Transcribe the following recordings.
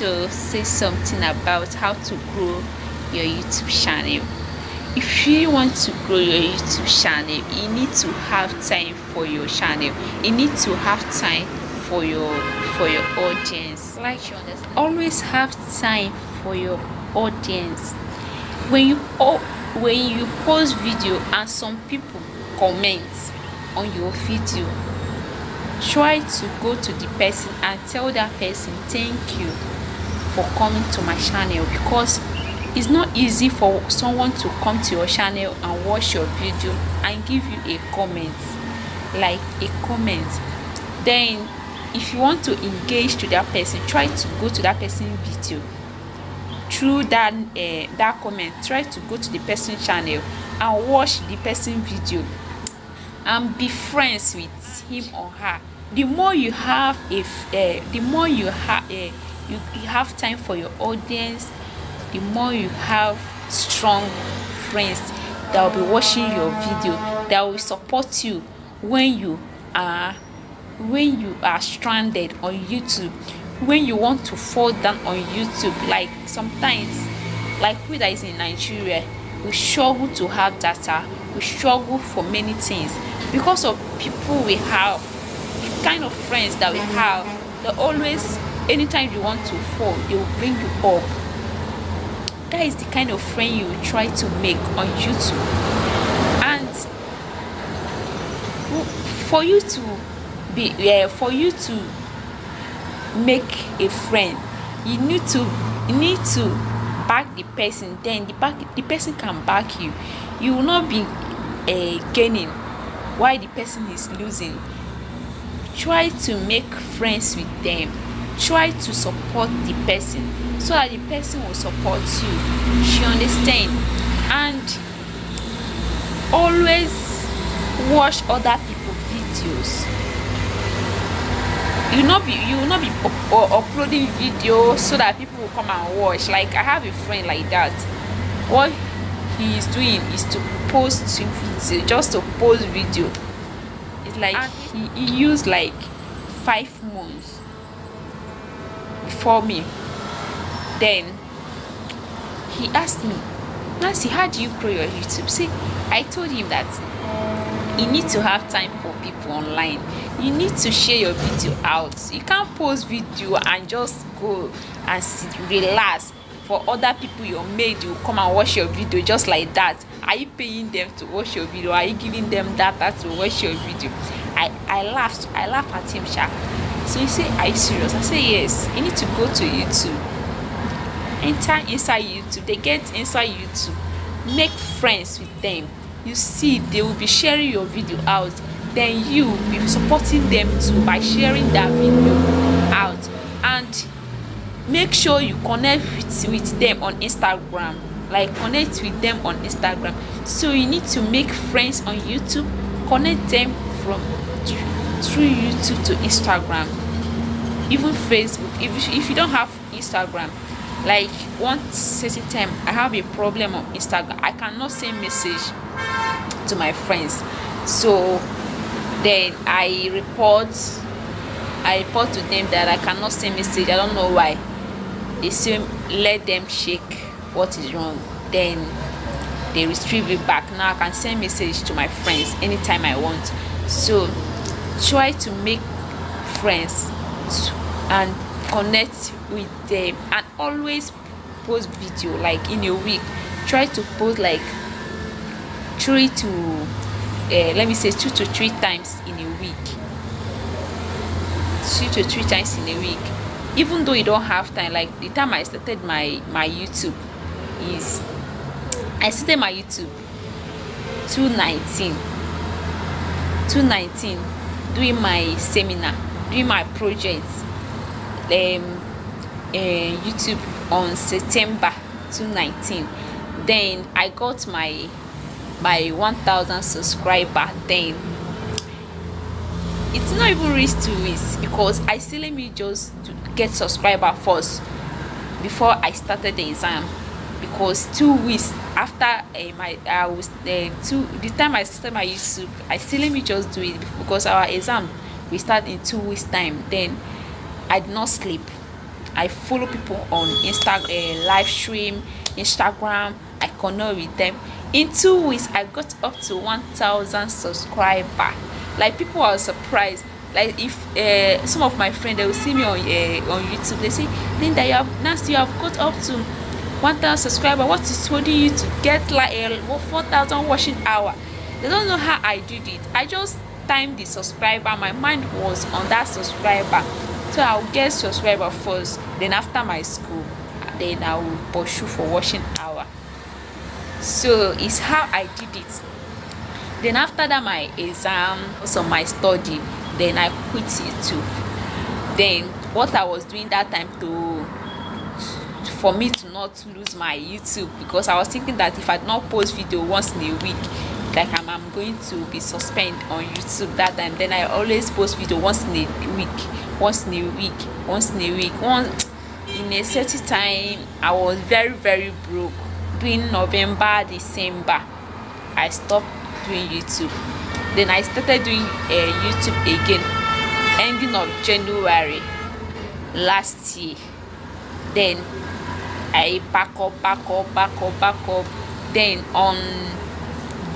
to say something about how to grow your YouTube channel. If you want to grow your YouTube channel, you need to have time for your channel. You need to have time for your audience. Like you understand, always have time for your audience. When you post video and some people comment on your video, try to go to the person and tell that person thank you for coming to my channel, because it's not easy for someone to come to your channel and watch your video and give you a comment, like a comment. Then if you want to engage to that person, try to go to that person's video through that comment. Try to go to the person's channel and watch the person's video and be friends with him or her. The more you have you have time for your audience, the more you have strong friends that will be watching your video, that will support you when you are stranded on YouTube, when you want to fall down on YouTube. Like sometimes, like we that is in Nigeria, we struggle to have data, we struggle for many things because of people we have, the kind of friends that we have. They always, anytime you want to fall, they will bring you up. That is the kind of friend you will try to make on YouTube. And for you to make a friend, you need to back the person. Then the person can back you. You will not be gaining while the person is losing. Try to make friends with them. Try to support the person so that the person will support you. She understand. And always watch other people's videos. You will not be uploading videos so that people will come and watch. Like I have a friend like that. What he is doing is to post video, just to post video. It's like he used like 5 months before me. Then he asked me, Nancy, how do you grow your YouTube? See, I told him that you need to have time for people online. You need to share your video out. You can't post video and just go and sit, relax for other people your mate will come and watch your video just like that. Are you paying them to watch your video? Are you giving them data to watch your video? I laughed at him, sha. So he said, are you serious? I said, yes. You need to go to YouTube. Enter inside YouTube. They get inside YouTube. Make friends with them. You see, they will be sharing your video out. Then you will be supporting them too by sharing that video out. And make sure you connect with them on Instagram. Like connect with them on Instagram. So you need to make friends on YouTube. Connect them through YouTube to Instagram, even Facebook. If you don't have Instagram, like one certain time I have a problem on Instagram, I cannot send message to my friends. So then I report to them that I cannot send message. I don't know why. They say let them check what is wrong. Then they retrieve it back. Now I can send message to my friends anytime I want. So try to make friends and connect with them, and always post video. Like in a week, try to post like 2 to 3 times in a week. 2 to 3 times in a week. Even though you don't have time. Like the time I started my YouTube is, I started my YouTube 2019 doing my seminar, doing my projects, YouTube on September 2019. Then I got my 1,000 subscriber. Then it's not even reached 2 weeks because I still let me just to get subscriber first before I started the exam. Because 2 weeks after the time I started my YouTube, I still let me just do it because our exam we start in 2 weeks time. Then I did not sleep. I follow people on Instagram, live stream, Instagram. I connect with them. In 2 weeks, I got up to 1,000 subscriber. Like, people are surprised. Like, if some of my friends, they will see me on YouTube, they say, Linda, you have got up to 1,000 subscriber. What is holding you to get like 4,000 watching hour? They don't know how I did it. I just timed the subscriber. My mind was on that subscriber, so I'll get subscriber first, then after my school, then I will pursue for watching hour. So it's how I did it. Then after that, my exam, also my study, then I quit YouTube. Then what I was doing that time for me to not lose my YouTube, because I was thinking that if I do not post video once in a week, like I'm going to be suspended on YouTube that time. Then I always post video once in a week, once in a week, once in a week. Once in a certain time, I was very, very broke. During November, December, I stopped doing YouTube. Then I started doing YouTube again, ending of January last year. Then I back up. Then on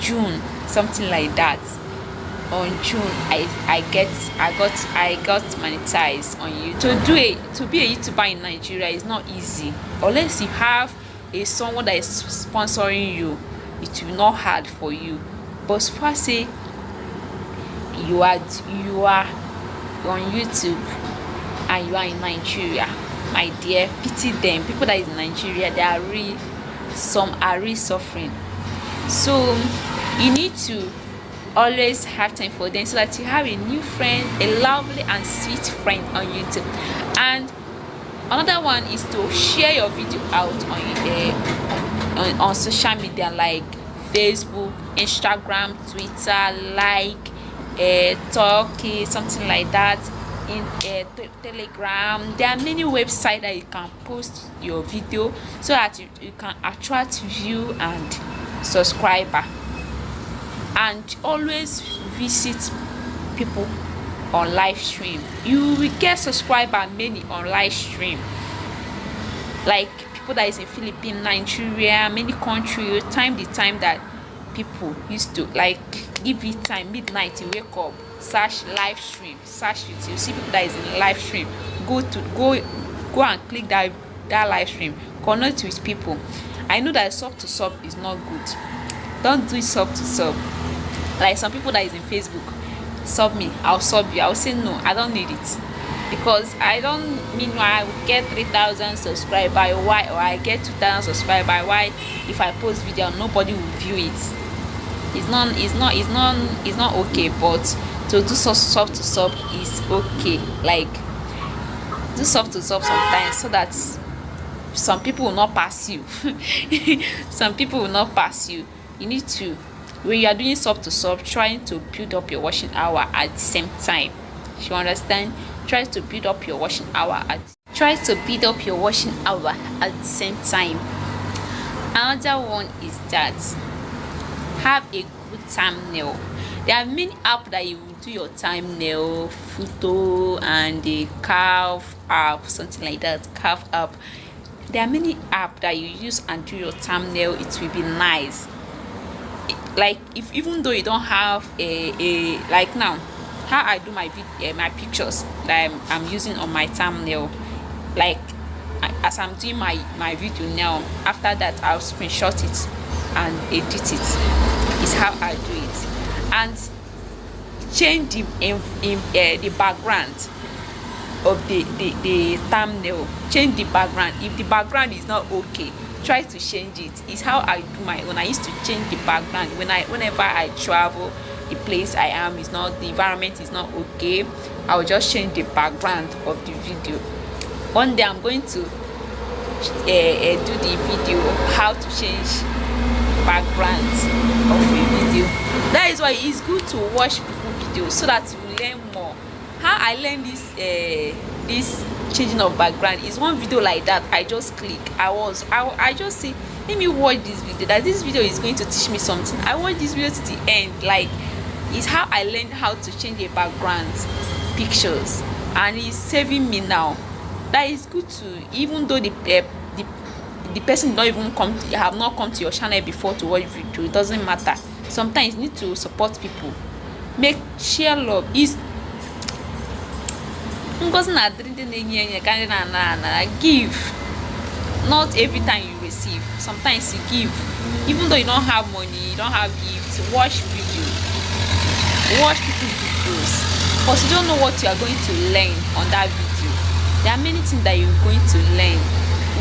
June, something like that. On June, I got monetized on YouTube. To be a YouTuber in Nigeria is not easy. Unless you have someone that is sponsoring you, it will not hard for you. But so far, say you are on YouTube and you are in Nigeria, my dear, pity them. People that is in Nigeria, some are really suffering. So you need to always have time for them, so that you have a new friend, a lovely and sweet friend on YouTube. And another one is to share your video out on social media like Facebook, Instagram, Twitter, like Talkie, something like that. In Telegram, there are many websites that you can post your video, so that you can attract view and subscriber. And always visit people on live stream. You will get subscriber many on live stream, like people that is in Philippines, Nigeria, many country. Time the time that people used to like give it time, midnight, you wake up, search live stream, search it, you see people that is in live stream, go and click that live stream, connect with people. I know that sub to sub is not good. Don't do it sub to sub. Like some people that is in Facebook, sub me, I'll sub you. I'll say no, I don't need it, because I don't, meanwhile I will get 3,000 subscribers. Why? Or I get 2,000 subscribers. Why? If I post video, nobody will view it. It's not okay. But to do sub to sub is okay. Like, do sub to sub sometimes, so that some people will not pass you. Some people will not pass you. You need to, when you are doing sub to sub, trying to build up your watching hour at the same time. You understand? Try to build up your watching hour at the same time. Another one is that have a good thumbnail. There are many apps that you will do your thumbnail, photo, and the Carve app, something like that. Carve app. There are many apps that you use and do your thumbnail. It will be nice. Like, if even though you don't have a like now, how I do my pictures that I'm using on my thumbnail, like as I'm doing my video now, after that I'll screenshot it and edit it. Is how I do it. And change the background of the thumbnail. Change the background. If the background is not okay, try to change it. It's how I do my own. I used to change the background whenever I travel. The place I am is not, the environment is not okay, I will just change the background of the video. One day I'm going to do the video how to change background of a video. That is why it's good to watch people videos, so that you learn more. How I learned this changing of background is one video like that. I just click, I just say, let me watch this video, that this video is going to teach me something. I watch this video to the end. Like, it's how I learned how to change a background pictures, and it's saving me now. that is good to, even though the person not even have not come to your channel before to watch video, it doesn't matter. Sometimes you need to support people, share love. Is give. Not every time you receive, sometimes you give. Even though you don't have money, you don't have gifts, watch videos, watch people's videos, because you don't know what you are going to learn on that video. There are many things that you're going to learn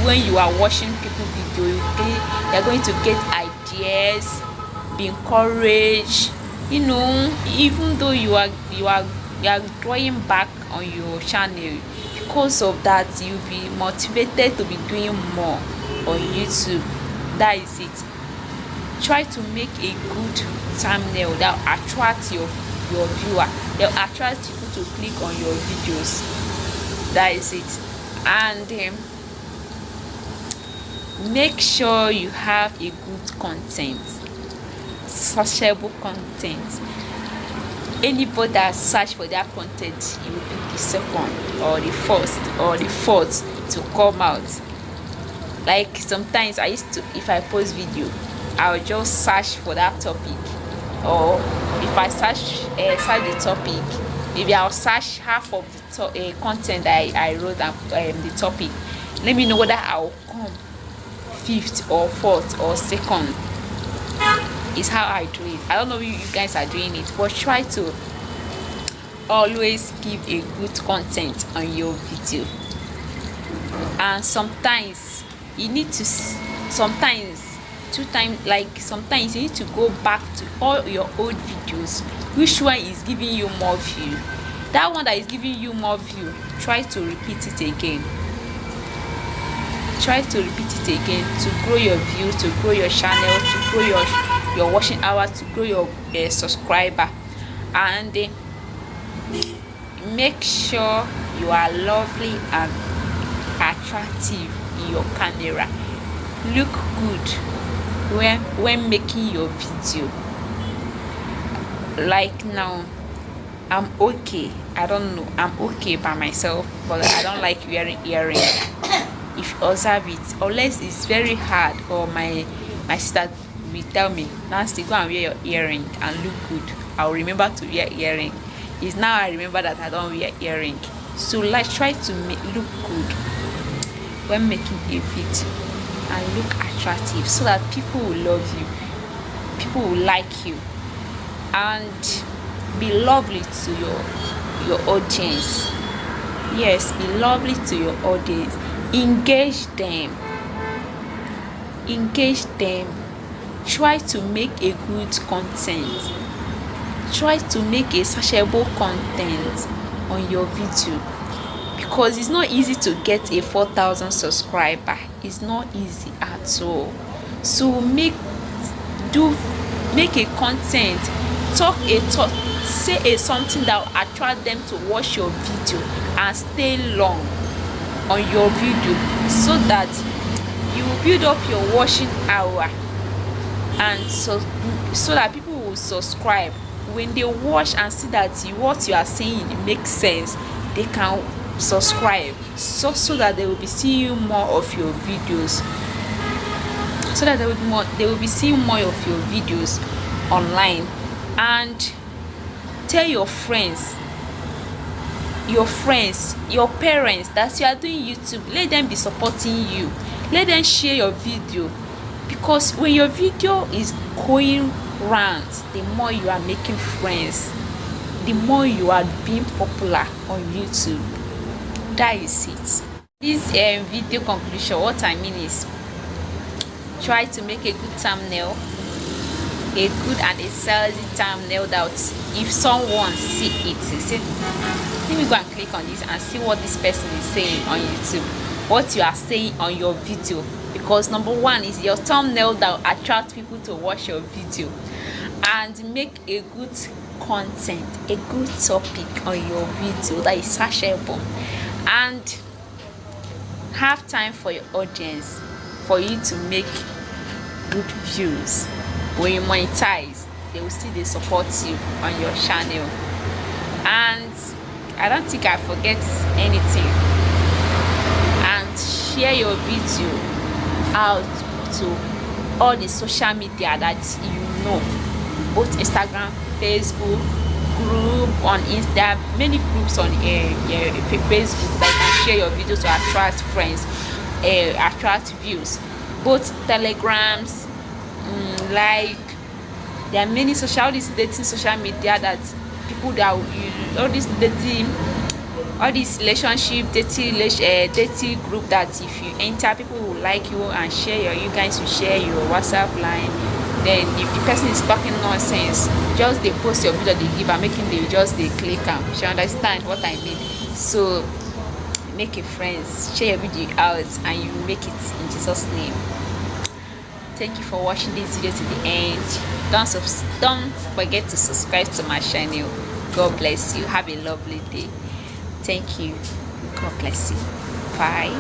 when you are watching people's video. You're going to get ideas, be encouraged. You know, even though you are drawing back on your channel, because of that you'll be motivated to be doing more on YouTube. That is it. Try to make a good thumbnail that will attract your viewer, that will attract people to click on your videos. That is it. And make sure you have a good content, searchable content. Anybody that search for that content, you will be the second or the first or the fourth to come out. Like sometimes I used to, if I post video, I'll just search for that topic, or if I search the topic, maybe I'll search half of the content that I wrote the topic. Let me know whether I'll come fifth or fourth or second. Is how I do it. I don't know if you guys are doing it, but try to always give a good content on your video. And sometimes you need to, sometimes you need to go back to all your old videos. Which one is giving you more view? That one that is giving you more view, try to repeat it again. Try to repeat it again to grow your view, to grow your channel, to grow your watching hours, to grow your subscriber. And make sure you are lovely and attractive in your camera. Look good when making your video. Like now, I'm okay. I don't know, I'm okay by myself, but I don't like wearing earrings. If you observe it, unless it's very hard, or my sister will tell me, Nancy, go and wear your earring and look good, I'll remember to wear earring. It's now I remember that I don't wear earring. So like, try to look good when making a video and look attractive, so that people will love you, people will like you. And be lovely to your audience. Yes, be lovely to your audience. Engage them. Try to make a good content. Try to make a searchable content on your video, because it's not easy to get a 4,000 subscriber. It's not easy at all. So make a content, say something that will attract them to watch your video and stay long on your video, so that you will build up your watching hour, and so that people will subscribe. When they watch and see that what you are saying makes sense, they can subscribe, so that they will be seeing more of your videos, so that they will be seeing more of your videos online. And tell your friends, your parents that you are doing YouTube. Let them be supporting you, let them share your video, because when your video is going round, the more you are making friends, the more you are being popular on YouTube. That is it. This video conclusion, what I mean is, try to make a good thumbnail, a good and a salesy thumbnail, that if someone see it, say, let me go and click on this and see what this person is saying on YouTube, what you are saying on your video. Because number one is your thumbnail that will attract people to watch your video. And make a good content, a good topic on your video that is searchable, and have time for your audience, for you to make good views. When you monetize, they will see, they support you on your channel. And I don't think I forget anything. share your video out to all the social media that you know, both Instagram, Facebook, group on Insta, many groups on Facebook that you can share your videos to attract friends, attract views, both Telegrams, like there are many all these dating social media that people that use, all this dating, all this relationship dating group that if you enter, people will like you and share you guys will share your WhatsApp line. Then if the person is talking nonsense, just they post your video, they give and making they just they click am. You understand what I mean? So make a friends, share your video out, and you make it in Jesus' name. Thank you for watching this video to the end. Don't forget to subscribe to my channel. God bless you. Have a lovely day. Thank you. God bless you. Bye.